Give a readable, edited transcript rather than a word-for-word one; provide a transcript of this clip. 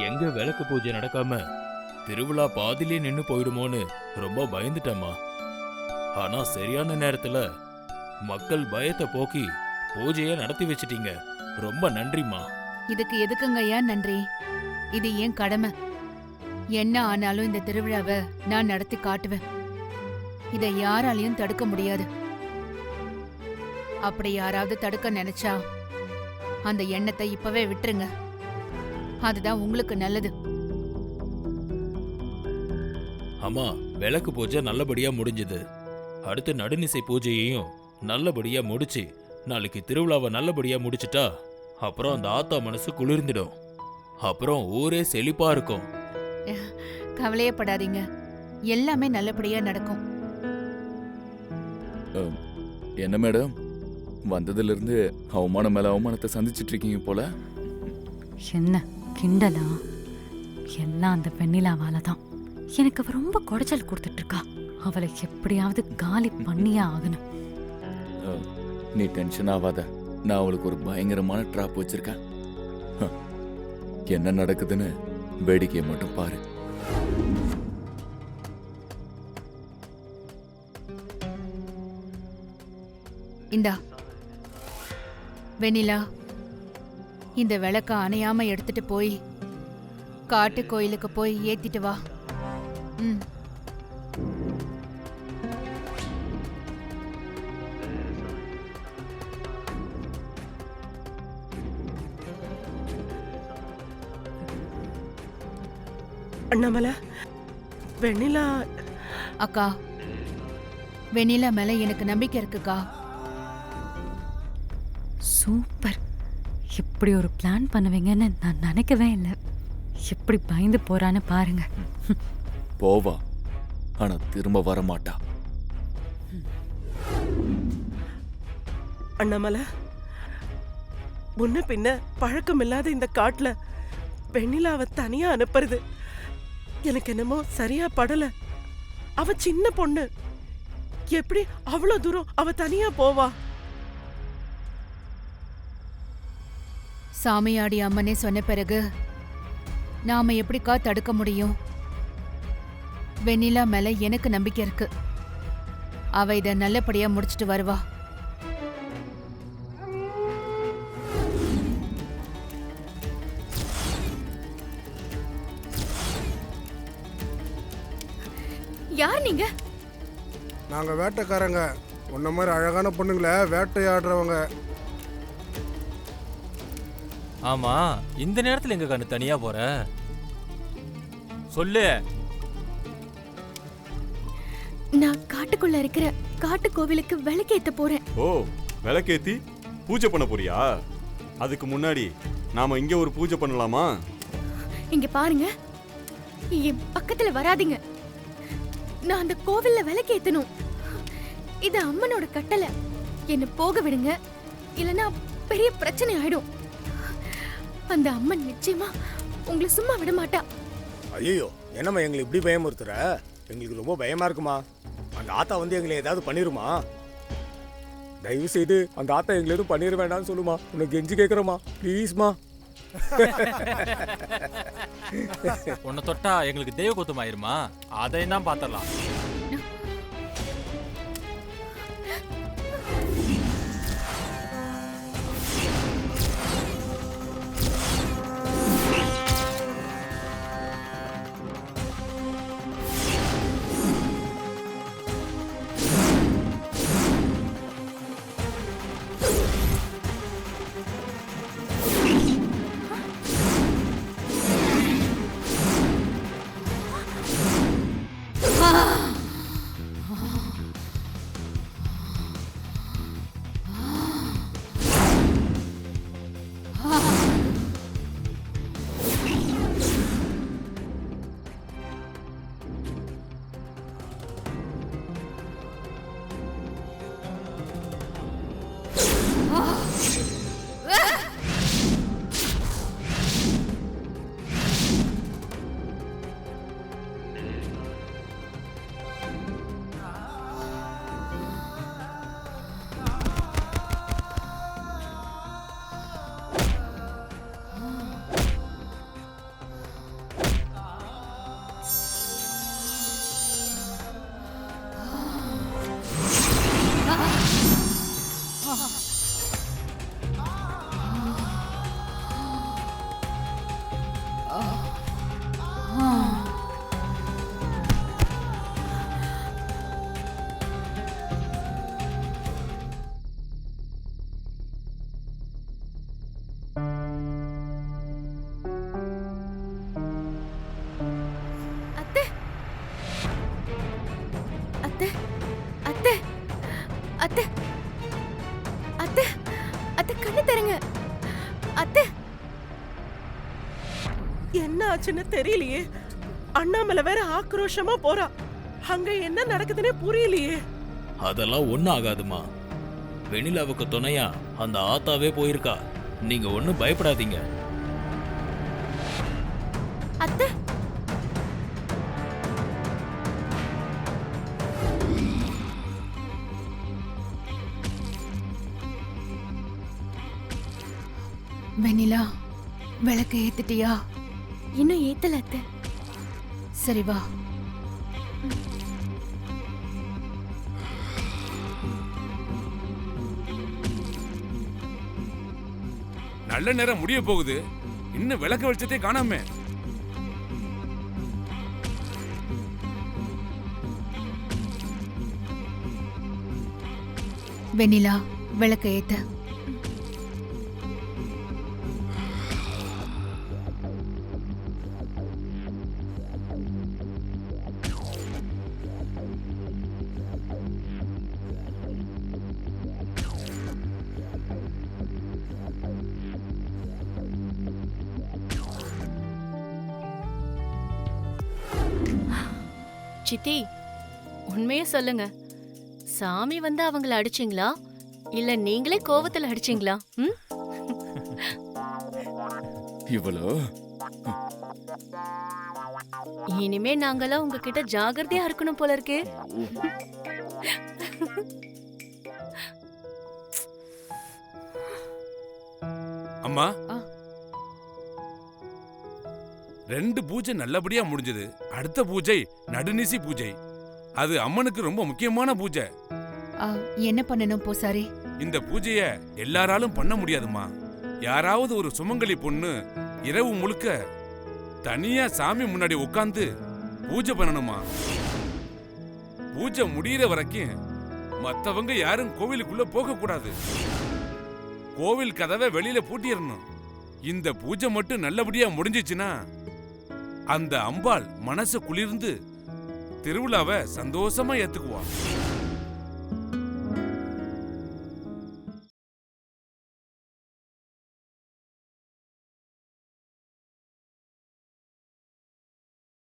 எங்க விளக்கு பூஜை நடக்காம திருவிழா பாதியிலே நின்னு போயிடுமோன்னு ரொம்ப பயந்துட்டேம்மா. ஆனா சரியான நேரத்துல மக்கள் பயத்தை போக்கி பூஜையை நடத்தி வச்சிட்டீங்க. ரொம்ப நன்றிம்மா. இதுக்கு எதுக்குங்க ஐயா நன்றி? இது என் கடமை. என்ன ஆனாலும் இந்த திருவிழாவை நான் நடத்தி காட்டுவேன். இதை யாராலையும் தடுக்க முடியாது. அப்படி யாராவது தடுக்க நினைச்சா அந்த எண்ணத்தை இப்பவே விட்டுருங்க. அதுதான் உங்களுக்கு நல்லது. அம்மா, விளக்கு பூஜை நல்லபடியா முடிஞ்சது. அடுத்து நடுநிசை பூஜையையும் நல்லபடியா முடிச்சு நாளைக்கு திருவிழாவை நல்லபடியா முடிச்சிட்டா அப்புறம் அந்த ஆத்தா மனசு குளிர்ந்துடும். அப்புறம் ஊரே செழிப்பா இருக்கும். கவலையே படாதீங்க, எல்லாமே நல்லபடியா நடக்கும். என்ன மேடம், வந்ததுல இருந்து அவமானம் மேல அவமானத்தை சந்திச்சிட்டு இருக்கீங்க போல. என்ன கிண்டலா? எல்லாம் அந்த வெண்ணிலாவால தான். எனக்கு அவ ரொம்ப குடைச்சல் கொடுத்துட்டு இருக்கா. அவளை எப்படியாவது காலி பண்ணியே ஆகணும். நீ டென்ஷன் ஆகாத, நான் அவளுக்கு ஒரு பயங்கரமான ட்ராப் வச்சிருக்கேன். என்ன நடக்குதுன்னு வேடிக்கையை மட்டும் பாரு. இந்தா வெண்ணிலா, இந்த விளக்க அணையாம எடுத்துட்டு போய் காட்டு கோயிலுக்கு போய் ஏத்திட்டு வா. ம். அண்ணாமலை, வெண்ணிலா. அக்கா, வெண்ணிலா மேல எனக்கு நம்பிக்கை இருக்குக்கா. சூப்பர். இப்படி ஒரு பிளான் பண்ணுவீங்கன்னு நான் நினைக்கவே இல்லை. எப்படி பயந்து போறான்னு பாருங்க. போவா, ஆனா திரும்ப வர மாட்டா. அண்ணாமலை, முன்ன பின்ன பழக்கம் இல்லாத இந்த காட்டுல வெண்ணிலாவை தனியா அனுப்புறது எனக்கு என்னமோ சரியா படல. அவ சின்ன பொண்ணு, எப்படி அவ்வளவு தூரம் அவ தனியா போவா? சாமியாடி அம்மனே சொன்ன பிறகு நாம எப்படிக்கா தடுக்க முடியும்? வெண்ணிலா மேல எனக்கு நம்பிக்கை இருக்கு. அவ இத நல்லபடியா முடிச்சிட்டு வருவா. யார் நீங்க? நாங்க வேட்டைக்காரங்க. உன்ன மாதிரி அழகான பொண்ணுங்களை வேட்டையாடுறவங்க. ஆமா, இந்த நேரத்துல எங்க கண்ணு தனியா போற? சொல்லு. நான் காட்டுக்குள்ள இருக்கிற காட்டு கோவிலுக்கு விளக்கேத்த போறேன். ஓ, விளக்கேத்தி பூஜை பண்ண போறியா? அதுக்கு முன்னாடி நாம இங்க ஒரு பூஜை பண்ணலாமா? இங்க பாருங்க, என் பக்கத்துல வராதீங்க. நான் அந்த கோவில்ல விளக்கேத்தணும். இது அம்மனோட கட்டளை. என்ன போக விடுங்க, இல்லனா பெரிய பிரச்சனை ஆயிடும். அந்த அம்மன் நிச்சயமா உங்களை சும்மா விட மாட்டா. ஐயோ, என்னம்மா எங்களை இப்படி பயமுறுத்துற? எங்களுக்கு ரொம்ப பயமா இருக்குமா. அந்த ஆத்தா வந்து எங்களை ஏதாவது பண்ணிருமா? தயவு செய்து அந்த ஆத்தா எங்களை எதுவும் பண்ணிட வேண்டாம்னு சொல்லுமா. உனக்கு கெஞ்சி கேட்குறோமா, ப்ளீஸ்மா. உன்னை தொட்டா எங்களுக்கு தெய்வ குத்தம் ஆயிருமா? அதையும் தான் பாத்திரலாம். என்ன ஆச்சுன்னு தெரியலையே. அண்ணாமலை வேற ஆக்ரோஷமா போறா. அங்க என்ன நடக்குதுன்னே புரியலையே. அதெல்லாம் ஒன்றும் ஆகாதுமா. வெண்ணிலாவுக்கு துணையா அந்த ஆத்தாவே போயிருக்கா. நீங்க ஒன்றும் பயப்படாதீங்க. அத்தை, வெண்ணிலா, விளக்க ஏத்திட்டியா? இன்னும் ஏத்தல அத்தை. சரி வா. நல்ல நேரம் முடிய போகுது, இன்னும் விளக்க வெளிச்சத்தே காணாமே. வெண்ணிலா, விளக்க ஏத்த. சித்தி, உண்மையே சொல்லுங்க. சாமி வந்து அவங்கள அடிச்சிங்களா இல்ல நீங்களே கோவத்துல அடிச்சிங்களா? இவ்வளோ இனிமே நாங்கெல்லாம் உங்ககிட்ட ஜாகிரதையா இருக்கணும் போல இருக்கு. அம்மா, 2 பூஜை நல்லபடியா முடிஞ்சது. அடுத்த பூஜை நடுநிசி பூஜை. அது அம்மனுக்கு ரொம்ப முக்கியமான பூஜை. என்ன பண்ணணும் பூசாரி? இந்த பூஜைய எல்லாராலும் பண்ண முடியாதுமா. யாராவது ஒரு சுமங்கலி பொண்ணு இரவு முழுக்க தனியா சாமி முன்னாடி உட்கார்ந்து பூஜை பண்ணணுமா. பூஜை முடியிற வரைக்கும் மத்தவங்க யாரும் கோவிலுக்குள்ள போக கூடாது. கோவில் கதவை வெளியில பூட்டிடணும். இந்த பூஜை மட்டும் நல்லபடியா முடிஞ்சிச்சுன்னா அந்த அம்பாள் மனசு குளிர்ந்து திருவிழாவை சந்தோஷமா ஏத்துக்குவா.